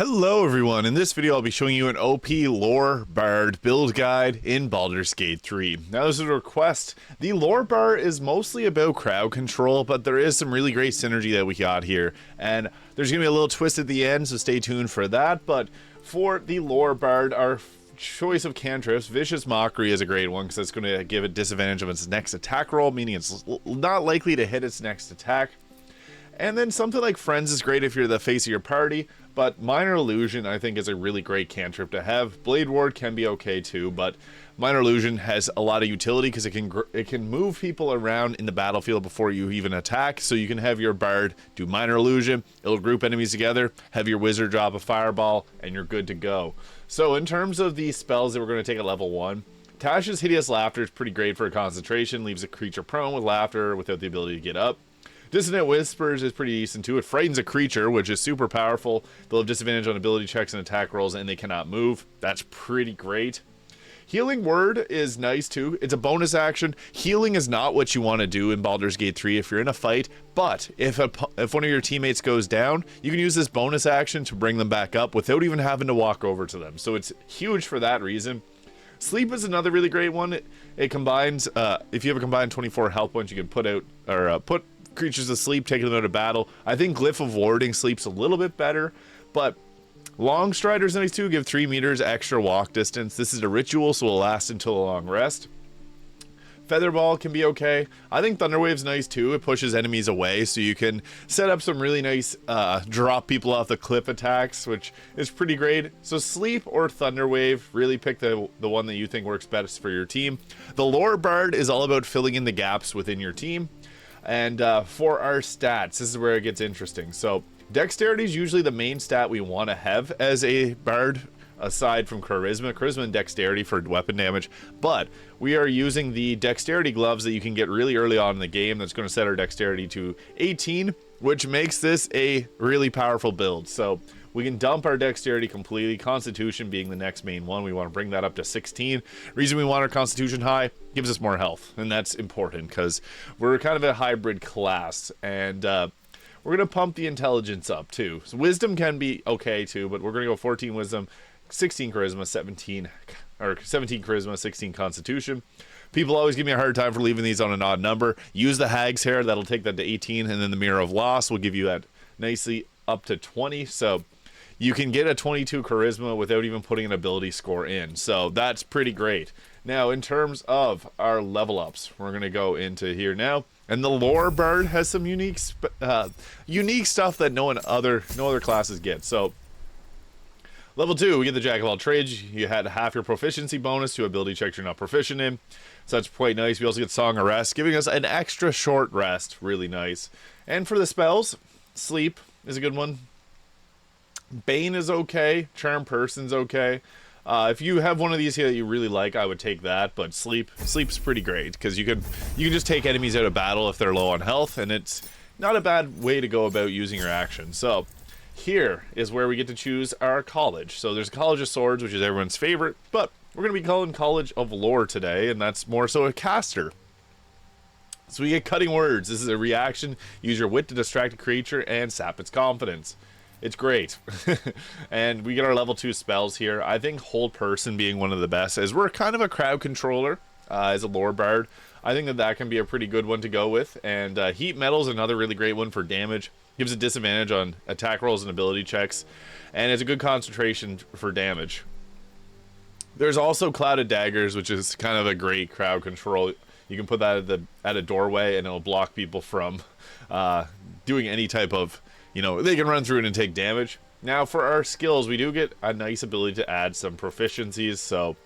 Hello everyone, in this video I'll be showing you an OP lore bard build guide in Baldur's Gate 3. Now this is a request. The lore bar is mostly about crowd control, but there is some really great synergy that we got here, and there's going to be a little twist at the end, so stay tuned for that. But for the lore bard, our choice of cantrips, Vicious Mockery is a great one because it's going to give it disadvantage of its next attack roll, meaning it's not likely to hit its next attack. And then something like Friends is great if you're the face of your party, but Minor Illusion I think is a really great cantrip to have. Blade Ward can be okay too, but Minor Illusion has a lot of utility because it can move people around in the battlefield before you even attack. So you can have your Bard do Minor Illusion, it'll group enemies together, have your Wizard drop a Fireball, and you're good to go. So in terms of the spells that we're going to take at level 1, Tasha's Hideous Laughter is pretty great for a concentration, leaves a creature prone with laughter without the ability to get up. Dissonant Whispers is pretty decent too. It frightens a creature, which is super powerful. They'll have disadvantage on ability checks and attack rolls, and they cannot move. That's pretty great. Healing Word is nice too. It's a bonus action. Healing is not what you want to do in Baldur's Gate 3 if you're in a fight, but if one of your teammates goes down, you can use this bonus action to bring them back up without even having to walk over to them. So it's huge for that reason. Sleep is another really great one. It combines, if you have a combined 24 health points, you can put creatures asleep, taking them out of battle. I think Glyph of Warding sleeps a little bit better, but Long Strider's nice too. Give 3 meters extra walk distance. This is a ritual, so it'll last until a long rest. Featherball can be okay. I think Thunderwave's nice too. It pushes enemies away, so you can set up some really nice drop people off the cliff attacks, which is pretty great. So Sleep or Thunderwave, really pick the one that you think works best for your team. The Lore Bard is all about filling in the gaps within your team. And for our stats, this is where it gets interesting. So Dexterity is usually the main stat we want to have as a bard, aside from Charisma and Dexterity for weapon damage. But we are using the Dexterity gloves that you can get really early on in the game. That's going to set our Dexterity to 18, which makes this a really powerful build. So we can dump our Dexterity completely, Constitution being the next main one. We want to bring that up to 16. Reason we want our Constitution high, gives us more health, and that's important because we're kind of a hybrid class, and we're going to pump the Intelligence up too. So Wisdom can be okay too, but we're going to go 14 Wisdom, 16 Charisma, 17 Charisma, 16 Constitution. People always give me a hard time for leaving these on an odd number. Use the Hag's Hair, that'll take that to 18, and then the Mirror of Loss will give you that nicely up to 20. So you can get a 22 Charisma without even putting an ability score in. So that's pretty great. Now, in terms of our level ups, we're going to go into here now. And the Lore Bard has some unique stuff that no other classes get. So level 2, we get the Jack of all trades. You had half your proficiency bonus to ability checks you're not proficient in. So that's quite nice. We also get Song of Rest, giving us an extra short rest. Really nice. And for the spells, Sleep is a good one. Bane is okay. Charm Person's okay. If you have one of these here that you really like, I would take that. But Sleep's pretty great because you can just take enemies out of battle if they're low on health, and it's not a bad way to go about using your action. So here is where we get to choose our college. So there's College of Swords, which is everyone's favorite, but we're going to be calling College of Lore today, and that's more so a caster. So we get Cutting Words. This is a reaction. Use your wit to distract a creature and sap its confidence. It's great. And we get our level 2 spells here. I think Hold Person being one of the best, as we're kind of a crowd controller as a lore bard. I think that can be a pretty good one to go with. And Heat Metal is another really great one for damage. Gives a disadvantage on attack rolls and ability checks. And it's a good concentration for damage. There's also Clouded Daggers, which is kind of a great crowd control. You can put that at a doorway, and it'll block people from doing any type of, they can run through it and take damage. Now for our skills, we do get a nice ability to add some proficiencies, so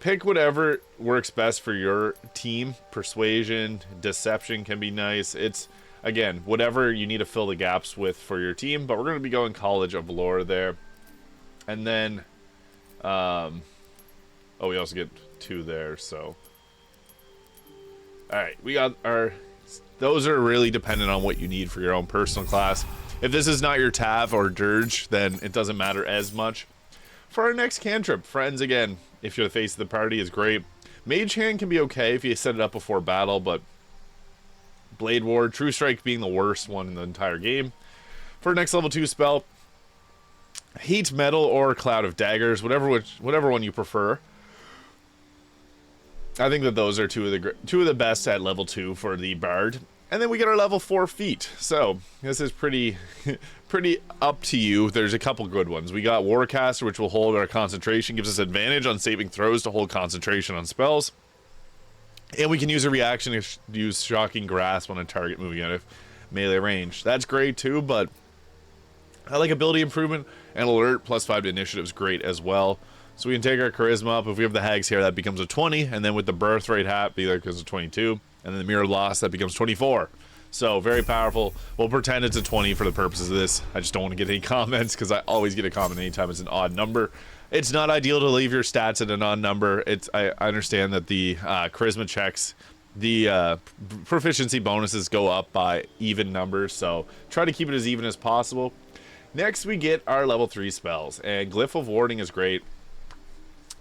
pick whatever works best for your team. Persuasion, Deception can be nice. It's, again, whatever you need to fill the gaps with for your team, but we're going to be going College of Lore there. And then, we also get 2 there, so. Alright, we got those are really dependent on what you need for your own personal class. If this is not your Tav or Dirge, then it doesn't matter as much. For our next cantrip, Friends, again, if you're the face of the party, is great. Mage Hand can be okay if you set it up before battle, but Blade Ward, True Strike being the worst one in the entire game. For our next level 2 spell, Heat Metal or Cloud of Daggers, whatever one you prefer. I think that those are two of the best at level 2 for the Bard. And then we get our level 4 feat. So this is pretty up to you. There's a couple good ones. We got Warcaster, which will hold our concentration, gives us advantage on saving throws to hold concentration on spells. And we can use a reaction to use Shocking Grasp on a target moving out of melee range. That's great too, but I like ability improvement, and alert +5 to initiative is great as well. So we can take our charisma up. If we have the Hag's Hair, that becomes a 20, and then with the Birthright Hat, there becomes a 22, and then the Mirror Loss, that becomes 24. So very powerful. We'll pretend it's a 20 for the purposes of this. I just don't want to get any comments, because I always get a comment anytime it's an odd number. It's not ideal to leave your stats at an odd number. I understand that the charisma checks, the proficiency bonuses go up by even numbers, so try to keep it as even as possible. Next, we get our level 3 spells, and Glyph of Warding is great.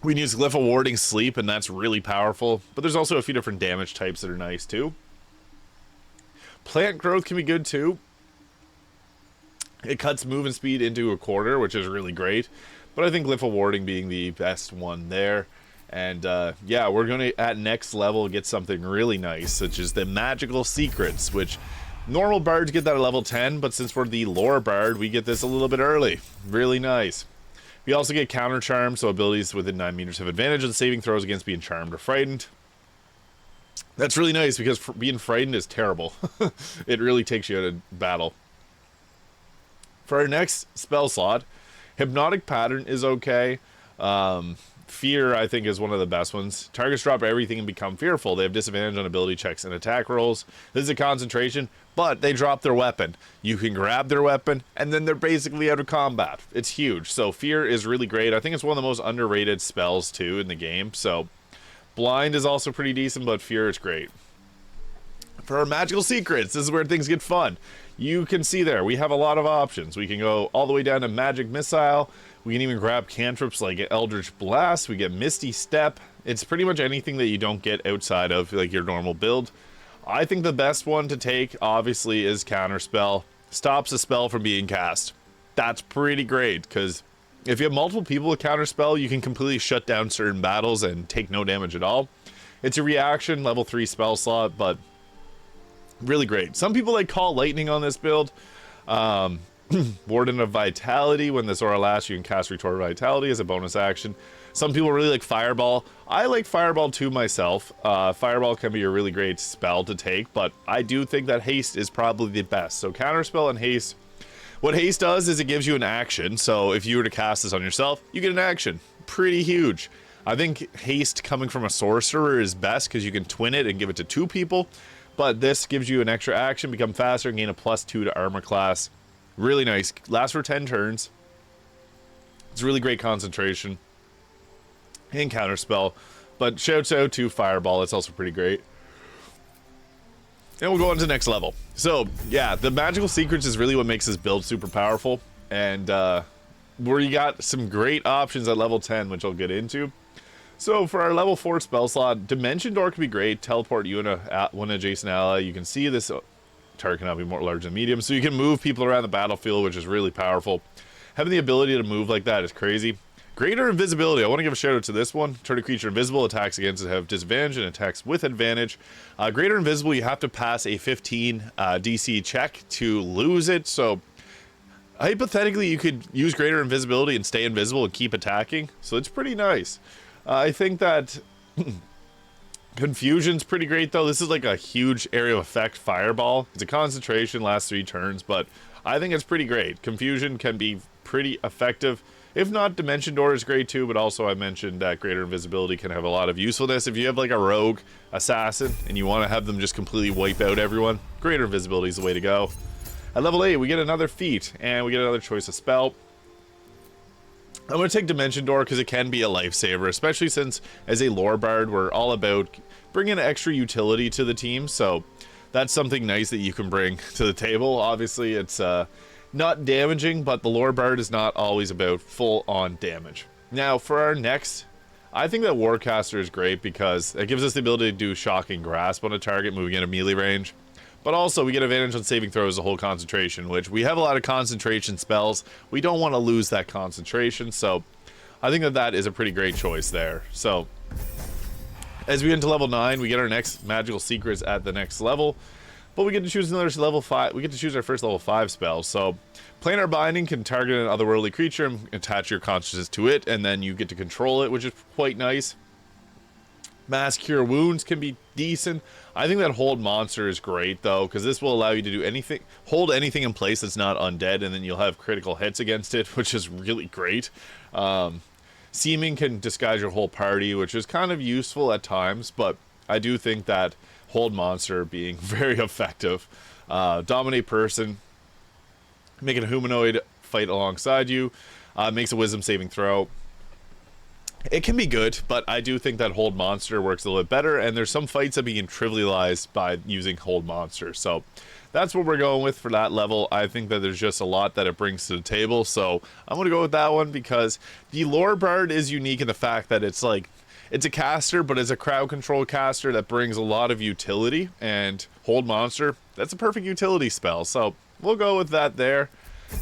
We can use Glyph of Warding Sleep, and that's really powerful, but there's also a few different damage types that are nice too. Plant Growth can be good too. It cuts movement speed into a quarter, which is really great, but I think Glyph of Warding being the best one there. And yeah, we're going to, at next level, get something really nice, such as the Magical Secrets, which normal bards get that at level 10, but since we're the lore bard, we get this a little bit early. Really nice. We also get Counter Charm, so abilities within 9 meters have advantage on saving throws against being charmed or frightened. That's really nice, because being frightened is terrible. It really takes you out of battle. For our next spell slot, Hypnotic Pattern is okay. Fear, I think, is one of the best ones. Targets drop everything and become fearful. They have disadvantage on ability checks and attack rolls. This is a concentration, but they drop their weapon. You can grab their weapon, and then they're basically out of combat. It's huge. So Fear is really great. I think it's one of the most underrated spells, too, in the game. So Blind is also pretty decent, but Fear is great. For our Magical Secrets, this is where things get fun. You can see there, we have a lot of options. We can go all the way down to Magic Missile. We can even grab cantrips like Eldritch Blast. We get Misty Step. It's pretty much anything that you don't get outside of like your normal build. I think the best one to take, obviously, is Counterspell. Stops a spell from being cast. That's pretty great, because if you have multiple people with Counterspell, you can completely shut down certain battles and take no damage at all. It's a reaction, level 3 spell slot, but really great. Some people like Call Lightning on this build. Warden of Vitality. When this aura lasts, you can cast Retort Vitality as a bonus action. Some people really like Fireball. I like Fireball too myself. Fireball can be a really great spell to take, but I do think that Haste is probably the best. So Counterspell and Haste. What Haste does is it gives you an action. So if you were to cast this on yourself, you get an action. Pretty huge. I think Haste coming from a sorcerer is best, because you can twin it and give it to 2 people. But this gives you an extra action, become faster, and gain a +2 to armor class. Really nice. Lasts for 10 turns. It's really great concentration and counterspell. But shouts out to Fireball. It's also pretty great. And we'll go on to the next level. So, yeah, the Magical Secrets is really what makes this build super powerful. And where you got some great options at level 10, which I'll get into. So for our level 4 spell slot, Dimension Door can be great. Teleport you and one adjacent ally. You can see this target cannot be more large than medium, so you can move people around the battlefield, which is really powerful. Having the ability to move like that is crazy. Greater Invisibility. I want to give a shout out to this one. Turn a creature invisible. Attacks against it have disadvantage, and attacks with advantage. Greater Invisible, you have to pass a 15 DC check to lose it. So hypothetically, you could use Greater Invisibility and stay invisible and keep attacking. So it's pretty nice. I think that Confusion's pretty great, though. This is like a huge area of effect Fireball. It's a concentration, lasts 3 turns, but I think it's pretty great. Confusion can be pretty effective. If not, Dimension Door is great too, but also I mentioned that Greater Invisibility can have a lot of usefulness. If you have like a rogue assassin and you want to have them just completely wipe out everyone, Greater Invisibility is the way to go. At level 8, we get another feat, and we get another choice of spell. I'm going to take Dimension Door because it can be a lifesaver, especially since as a lore bard, we're all about bringing extra utility to the team. So that's something nice that you can bring to the table. Obviously, it's not damaging, but the lore bard is not always about full-on damage. Now, for our next, I think that Warcaster is great because it gives us the ability to do Shocking Grasp on a target moving into melee range. But also, we get advantage on saving throws, the whole concentration, which we have a lot of concentration spells. We don't want to lose that concentration, so I think that that is a pretty great choice there. So, as we get into level 9, we get our next magical secrets at the next level. But we get to choose another level 5. We get to choose our first level 5 spell. So, Planar Binding can target an otherworldly creature and attach your consciousness to it, and then you get to control it, which is quite nice. Mass Cure Wounds can be decent. I think that Hold Monster is great, though, because this will allow you to do anything, hold anything in place that's not undead, and then you'll have critical hits against it, which is really great. Seeming can disguise your whole party, which is kind of useful at times, but I do think that Hold Monster being very effective. Dominate Person, making a humanoid fight alongside you, makes a Wisdom saving throw. It can be good, but I do think that Hold Monster works a little bit better, and there's some fights that being trivialized by using Hold Monster. So that's what we're going with for that level. I think that there's just a lot that it brings to the table, so I'm going to go with that one because the Lore Bard is unique in the fact that it's like, it's a caster, but it's a crowd control caster that brings a lot of utility, and Hold Monster, that's a perfect utility spell, so we'll go with that there.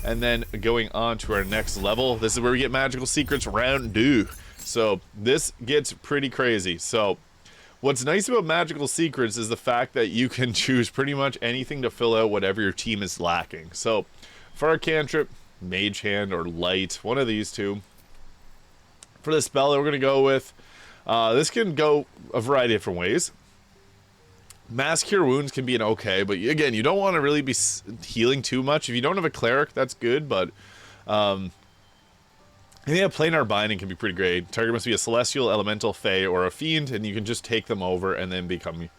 And then going on to our next level, this is where we get Magical Secrets Round 2. So this gets pretty crazy. So what's nice about Magical Secrets is the fact that you can choose pretty much anything to fill out whatever your team is lacking. So for our cantrip, Mage Hand or Light, one of these two. For the spell that we're going to go with, this can go a variety of different ways. Mass Cure Wounds can be an okay, but again, you don't want to really be healing too much. If you don't have a cleric, that's good, but I think a Planar Binding can be pretty great. Target must be a Celestial, Elemental, Fey, or a Fiend, and you can just take them over and then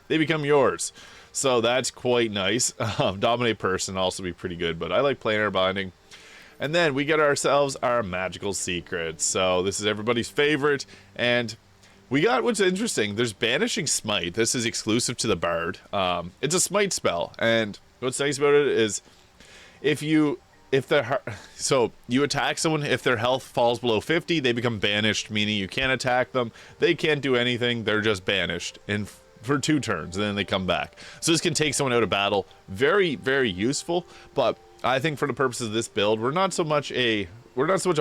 they become yours. So that's quite nice. Dominate Person also be pretty good, but I like Planar Binding. And then we get ourselves our Magical Secrets. So this is everybody's favorite, and we got, what's interesting, there's Banishing Smite. This is exclusive to the Bard. It's a Smite spell, and what's nice about it is so you attack someone, if their health falls below 50, they become banished, meaning you can't attack them. They can't do anything. They're just banished for 2 turns, and then they come back. So this can take someone out of battle. Very, very useful, but I think for the purposes of this build, we're not so much a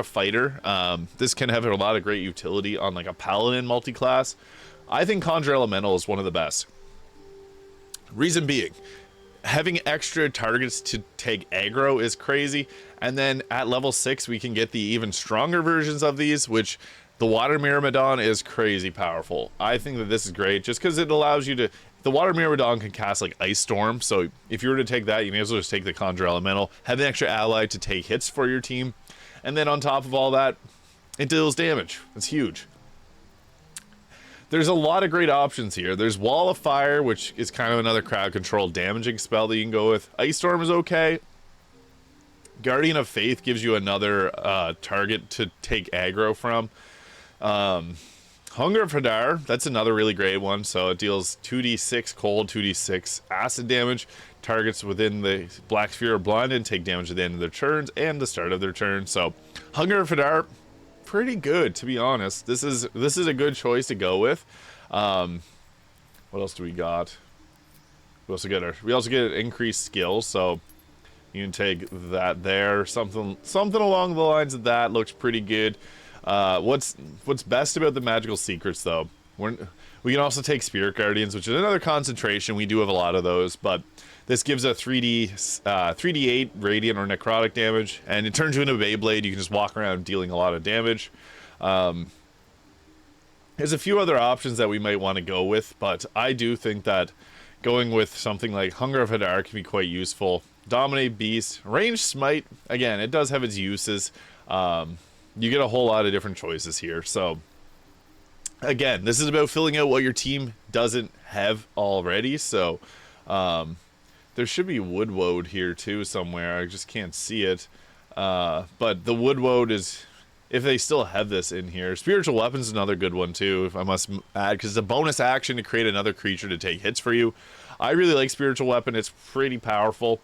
fighter. This can have a lot of great utility on like a Paladin multi-class. I think Conjure Elemental is one of the best. Reason being, having extra targets to take aggro is crazy, and then at level 6 we can get the even stronger versions of these, which the Water Myrmidon is crazy powerful. I think that this is great just because it allows you to, the Water Myrmidon can cast like Ice Storm, so if you were to take that, you may as well just take the Conjure Elemental, have an extra ally to take hits for your team, and then on top of all that, it deals damage. It's huge. There's a lot of great options here. There's Wall of Fire, which is kind of another crowd control damaging spell that you can go with. Ice Storm is okay. Guardian of Faith gives you another target to take aggro from. Hunger of Hadar, that's another really great one. So it deals 2d6 cold, 2d6 acid damage. Targets within the Black Sphere are blinded and take damage at the end of their turns and the start of their turn. So Hunger of Hadar, pretty good, to be honest. This is a good choice to go with. What else do we got? We also get an increased skill, so you can take that there. Something along the lines of that looks pretty good. What's best about the Magical Secrets, though? We can also take Spirit Guardians, which is another concentration. We do have a lot of those, but this gives a 3d8 radiant or necrotic damage, and it turns you into a Beyblade. You can just walk around dealing a lot of damage. There's a few other options that we might want to go with, but I do think that going with something like Hunger of Hadar can be quite useful. Dominate Beast, Range Smite, again, it does have its uses. You get a whole lot of different choices here, so again, this is about filling out what your team doesn't have already, so there should be Woodwode here too somewhere. I just can't see it. But the Woodwode is, if they still have this in here. Spiritual Weapons is another good one too, if I must add, because it's a bonus action to create another creature to take hits for you. I really like Spiritual Weapon. It's pretty powerful.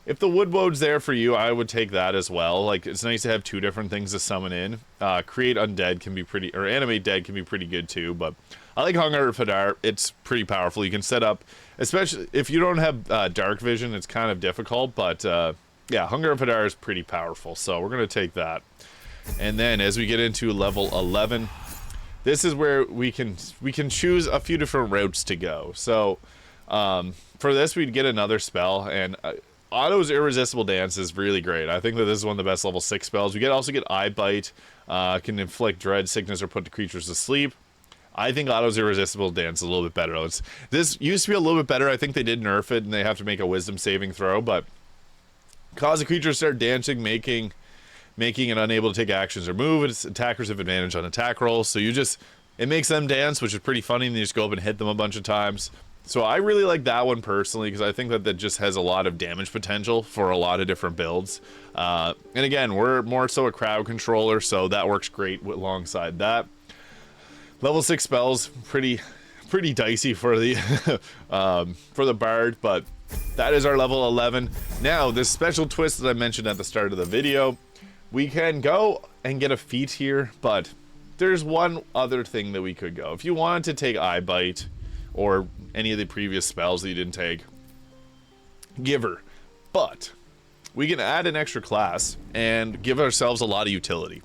If the wood wode's there for you, I would take that as well. Like, it's nice to have two different things to summon in. Create Undead can be pretty, or Animate Dead can be pretty good too, but I like Hunger of Hadar. It's pretty powerful. You can set up, especially if you don't have Dark Vision, it's kind of difficult, but yeah, Hunger of Hadar is pretty powerful, so we're going to take that. And then as we get into level 11, this is where we can choose a few different routes to go. So for this, we'd get another spell, and Otto's Irresistible Dance is really great. I think that this is one of the best level 6 spells. We also get Eye Bite, can inflict dread, sickness, or put the creatures to sleep. I think Otto's Irresistible Dance is a little bit better. This used to be a little bit better. I think they did nerf it, and they have to make a Wisdom saving throw, but cause a creature to start dancing, making it unable to take actions or move. Its attackers have advantage on attack rolls, so it makes them dance, which is pretty funny, and you just go up and hit them a bunch of times. So I really like that one personally, because I think that just has a lot of damage potential for a lot of different builds. And again, we're more so a crowd controller, so that works great alongside that. Level 6 spells, pretty dicey for the for the Bard, but that is our level 11. Now, this special twist that I mentioned at the start of the video, we can go and get a feat here, but there's one other thing that we could go. If you wanted to take Eye Bite, or any of the previous spells that you didn't take, Giver. But we can add an extra class and give ourselves a lot of utility.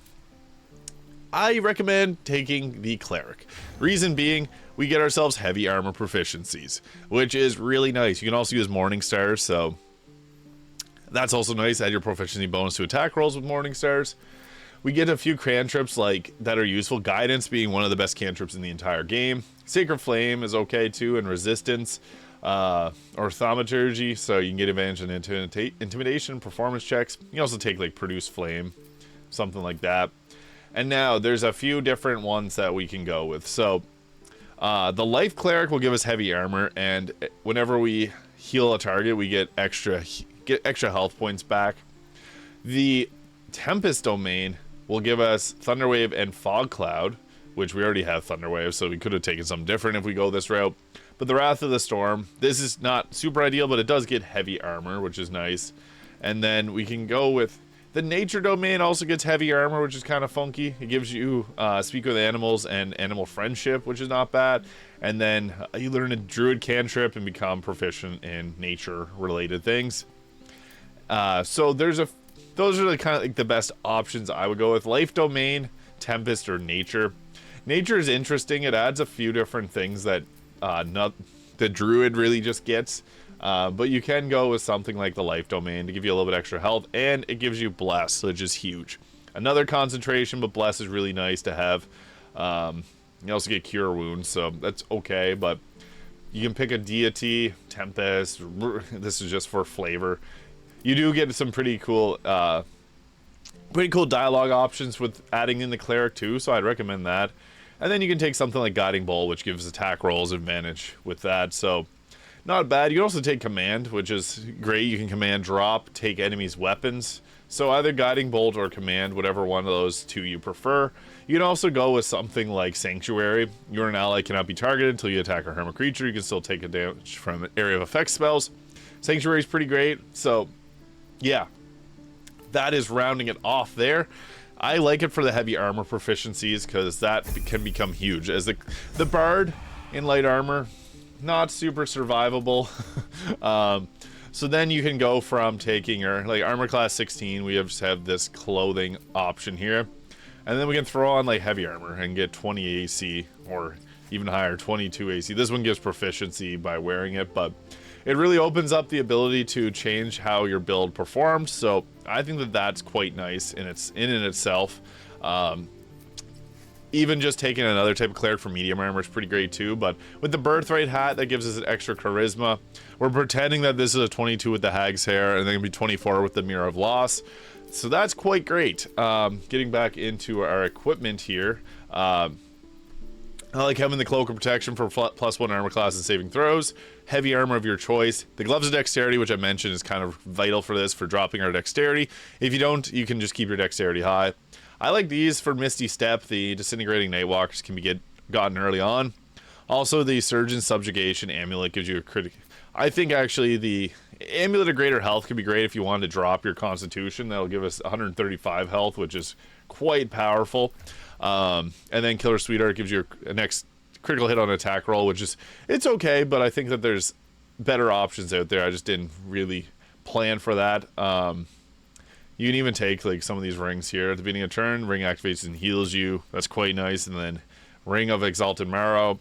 I recommend taking the Cleric. Reason being, we get ourselves heavy armor proficiencies, which is really nice. You can also use Morning Stars, so that's also nice. Add your proficiency bonus to attack rolls with Morning Stars. We get a few cantrips that are useful. Guidance being one of the best cantrips in the entire game. Sacred Flame is okay too, and Resistance, or Thaumaturgy, so you can get advantage on intimidation, performance checks. You can also take like Produce Flame, something like that. And now there's a few different ones that we can go with. So the Life Cleric will give us heavy armor, and whenever we heal a target, we get extra health points back. The Tempest Domain will give us Thunderwave and Fog Cloud, which we already have Thunderwave, so we could have taken something different if we go this route. But the Wrath of the Storm, this is not super ideal, but it does get heavy armor, which is nice. And then we can go with the Nature Domain, also gets heavy armor, which is kind of funky. It gives you Speak with Animals and Animal Friendship, which is not bad. And then you learn a Druid cantrip and become proficient in nature-related things. So those are the kind of like the best options I would go with. Life Domain, Tempest, or Nature. Nature is interesting. It adds a few different things that not the Druid really just gets. But you can go with something like the Life Domain to give you a little bit extra health, and it gives you Bless, which is huge. Another concentration, but Bless is really nice to have. You also get Cure Wounds, so that's okay, but you can pick a Deity, Tempest. This is just for flavor. You do get some pretty cool dialogue options with adding in the Cleric too, so I'd recommend that. And then you can take something like Guiding Bolt, which gives attack rolls advantage with that, so not bad. You can also take Command, which is great. You can command drop, take enemies' weapons. So either Guiding Bolt or Command, whatever one of those two you prefer. You can also go with something like Sanctuary. You or an ally cannot be targeted until you attack a hermit creature. You can still take a damage from area of effect spells. Sanctuary is pretty great, so yeah, that is rounding it off there. I like it for the heavy armor proficiencies because that can become huge. As the Bard in light armor, not super survivable. So then you can go from taking your like armor class 16. We just have this clothing option here, and then we can throw on like heavy armor and get 20 AC or even higher, 22 AC. This one gives proficiency by wearing it, but it really opens up the ability to change how your build performs. So I think that that's quite nice in itself. Even just taking another type of cleric for medium armor is pretty great too. But with the Birthright hat, that gives us an extra charisma. We're pretending that this is a 22 with the Hag's Hair, and then gonna be 24 with the Mirror of Loss. So that's quite great. Getting back into our equipment here. I like having the Cloak of Protection for +1 armor class and saving throws. Heavy armor of your choice. The Gloves of Dexterity, which I mentioned, is kind of vital for this, for dropping our dexterity. If you don't, you can just keep your dexterity high. I like these for Misty Step. The Disintegrating Nightwalkers can be gotten early on. Also, the Surgeon's Subjugation Amulet gives you a critic. I think actually the Amulet of Greater Health could be great if you wanted to drop your Constitution. That'll give us 135 health, which is quite powerful. And then Killer Sweetheart gives you a next critical hit on attack roll, which is, it's okay, but I think that there's better options out there. I just didn't really plan for that. You can even take like some of these rings here at the beginning of turn. Ring activates and heals you. That's quite nice. And then Ring of Exalted Marrow.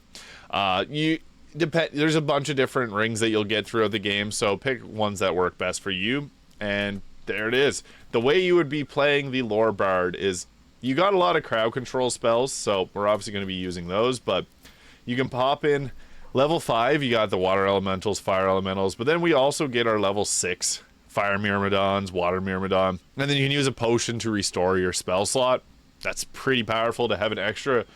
There's a bunch of different rings that you'll get throughout the game, so pick ones that work best for you. And there it is. The way you would be playing the Lore Bard is you got a lot of crowd control spells, so we're obviously going to be using those, but you can pop in level 5, you got the water elementals, fire elementals, but then we also get our level 6 fire myrmidons, water myrmidon, and then you can use a potion to restore your spell slot. That's pretty powerful to have an extra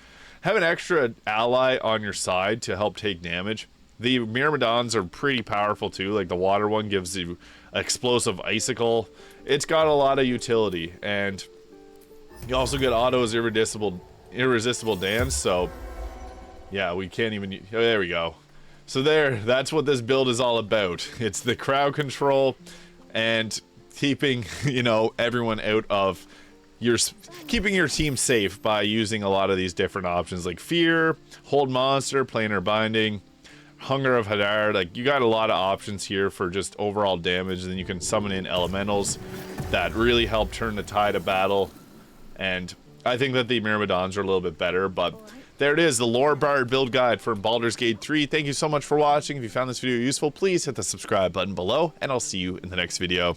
ally on your side to help take damage. The myrmidons are pretty powerful too. Like the water one gives you explosive icicle. It's got a lot of utility, and you also get Otto's irresistible dance. So yeah, we can't even, oh, there we go. So that's what this build is all about. It's the crowd control and keeping, you know, everyone out of keeping your team safe by using a lot of these different options like Fear, Hold Monster, Planar Binding, Hunger of Hadar. Like, you got a lot of options here for just overall damage. And then you can summon in elementals that really help turn the tide of battle. And I think that the Myrmidons are a little bit better, but there it is, the Lore Bard build guide for Baldur's Gate 3. Thank you so much for watching. If you found this video useful, please hit the subscribe button below, and I'll see you in the next video.